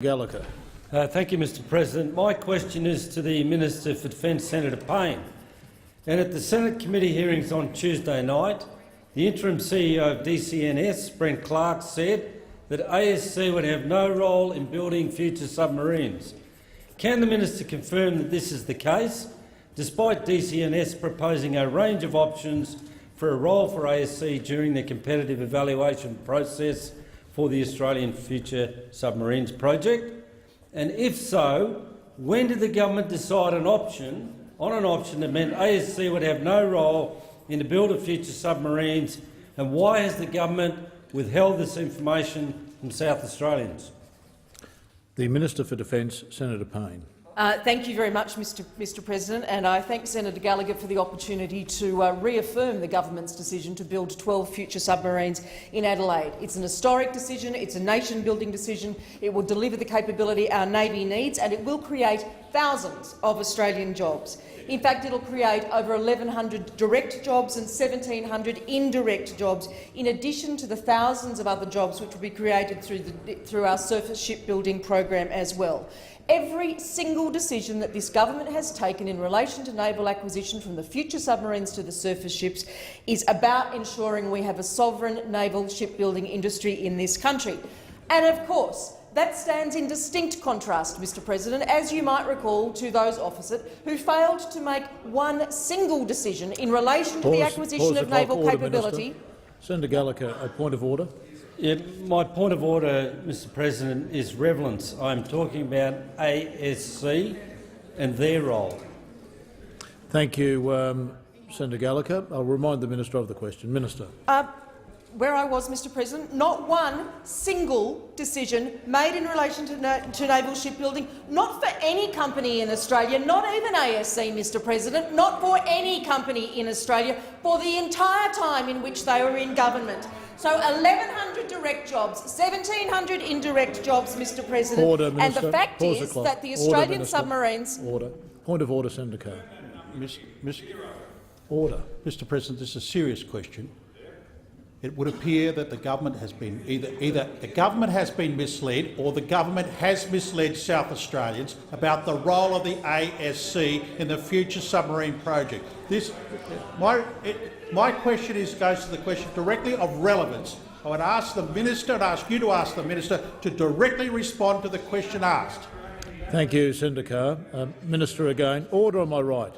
Gallagher. Thank you, Mr President. My question is to the Minister for Defence, Senator Payne. And at the Senate committee hearings on Tuesday night, the interim CEO of DCNS, Brent Clark, said that ASC would have no role in building future submarines. Can the minister confirm that this is the case, despite DCNS proposing a range of options for a role for ASC during the competitive evaluation process for the Australian Future Submarines project? And if so, when did the government decide on an option that meant ASC would have no role in the build of future submarines, and why has the government withheld this information from South Australians? The Minister for Defence, Senator Payne. Thank you very much, Mr President, and I thank Senator Gallagher for the opportunity to reaffirm the government's decision to build 12 future submarines in Adelaide. It's an historic decision, it's a nation-building decision, it will deliver the capability our Navy needs, and it will create thousands of Australian jobs. In fact, it will create over 1,100 direct jobs and 1,700 indirect jobs, in addition to the thousands of other jobs which will be created through our surface shipbuilding program as well. Every single decision that this government has taken in relation to naval acquisition, from the future submarines to the surface ships, is about ensuring we have a sovereign naval shipbuilding industry in this country. And of course, that stands in distinct contrast, Mr President, as you might recall, to those opposite who failed to make one single decision in relation to the acquisition of naval capability. Senator Gallagher, a point of order. Yeah, my point of order, Mr President, is relevance. I'm talking about ASC and their role. Thank you, Senator Gallagher. I'll remind the Minister of the question. Minister. Where I was, Mr President, not one single decision made in relation to naval shipbuilding, not for any company in Australia, not even ASC, Mr President, not for any company in Australia, for the entire time in which they were in government. So 1,100 direct jobs, 1,700 indirect jobs, Mr President. Order, Minister. And the fact is that the Australian submarines— Order. Point of order, Senator Carr. Order. Mr President, this is a serious question. It would appear that the government has been either the government has been misled, or the government has misled South Australians about the role of the ASC in the future submarine project. My question goes to the question directly of relevance. I would ask the minister and ask you to ask the minister to directly respond to the question asked. Thank you, Senator Carr. Minister again. Order on my right.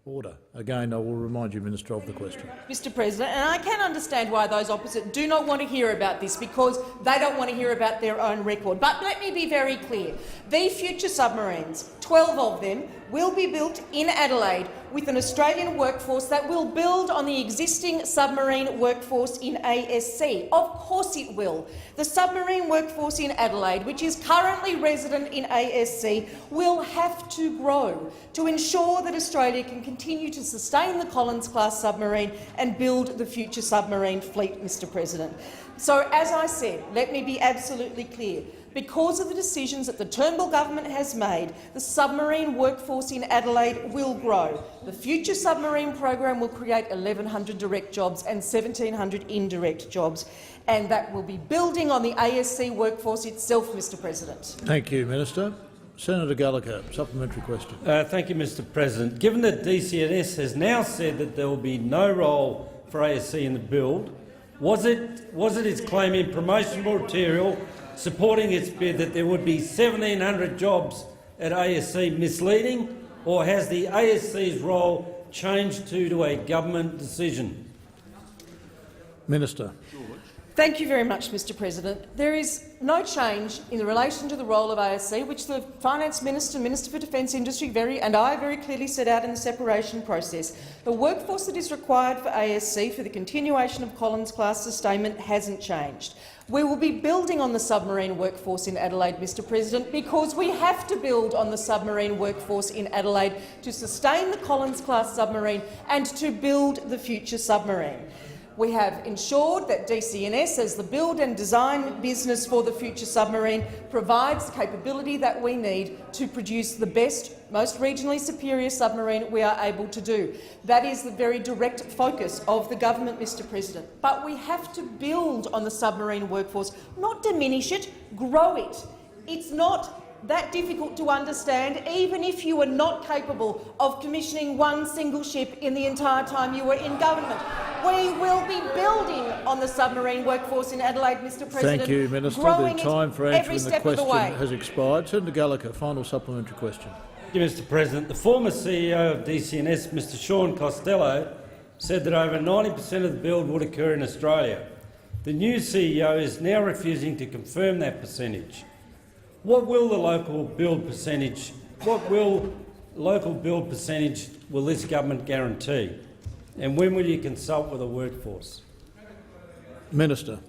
Order. Again, I will remind you, Minister, of the question. Mr President, and I can understand why those opposite do not want to hear about this, because they don't want to hear about their own record. But let me be very clear. The future submarines, 12 of them, will be built in Adelaide with an Australian workforce that will build on the existing submarine workforce in ASC. Of course it will. The submarine workforce in Adelaide, which is currently resident in ASC, will have to grow to ensure that Australia can continue to sustain the Collins-class submarine and build the future submarine fleet, Mr President. So, as I said, let me be absolutely clear. Because of the decisions that the Turnbull government has made, the submarine workforce in Adelaide will grow. The future submarine program will create 1,100 direct jobs and 1,700 indirect jobs, and that will be building on the ASC workforce itself, Mr President. Thank you, Minister. Senator Gallagher, supplementary question. Thank you, Mr President. Given that DCNS has now said that there will be no role for ASC in the build, was it its claim in promotional material supporting its bid that there would be 1,700 jobs at ASC misleading, or has the ASC's role changed to a government decision? Minister. Thank you very much, Mr President. There is no change in relation to the role of ASC, which the Finance Minister, Minister for Defence Industry and I very clearly set out in the separation process. The workforce that is required for ASC for the continuation of Collins-class sustainment hasn't changed. We will be building on the submarine workforce in Adelaide, Mr President, because we have to build on the submarine workforce in Adelaide to sustain the Collins-class submarine and to build the future submarine. We have ensured that DCNS, as the build and design business for the future submarine, provides the capability that we need to produce the best, most regionally superior submarine we are able to do. That is the very direct focus of the government, Mr President. But we have to build on the submarine workforce, not diminish it, grow it. It's not that difficult to understand, even if you were not capable of commissioning one single ship in the entire time you were in government. We will be building on the submarine workforce in Adelaide, Mr President. Thank you, Minister. The time for answering the question has expired. Senator Gallagher, final supplementary question. Thank you, Mr President. The former CEO of DCNS, Mr Sean Costello, said that over 90% of the build would occur in Australia. The new CEO is now refusing to confirm that percentage. What will the local build percentage? Will this government guarantee? And when will you consult with the workforce? Minister.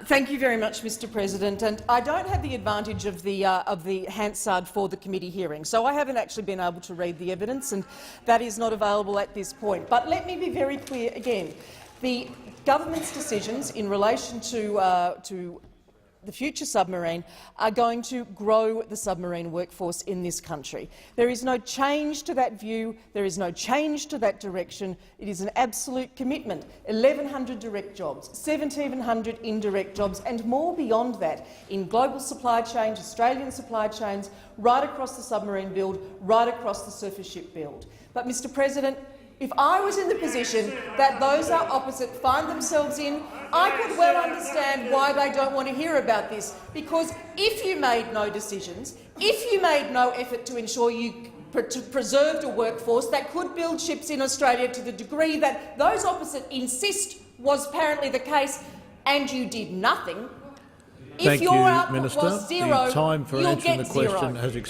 Thank you very much, Mr President. And I don't have the advantage of the Hansard for the committee hearing, so I haven't actually been able to read the evidence, and that is not available at this point. But let me be very clear again. The government's decisions in relation to the future submarine are going to grow the submarine workforce in this country. There is no change to that view. There is no change to that direction. It is an absolute commitment. 1,100 direct jobs, 1,700 indirect jobs, and more beyond that in global supply chains, Australian supply chains, right across the submarine build, right across the surface ship build. But, Mr President, if I was in the position that those are opposite find themselves in, I could well understand why they don't want to hear about this, because if you made no decisions, if you made no effort to ensure you preserved a workforce that could build ships in Australia to the degree that those opposite insist was apparently the case, and you did nothing, if your output was zero, the time for you'll answering get the question zero. has expired.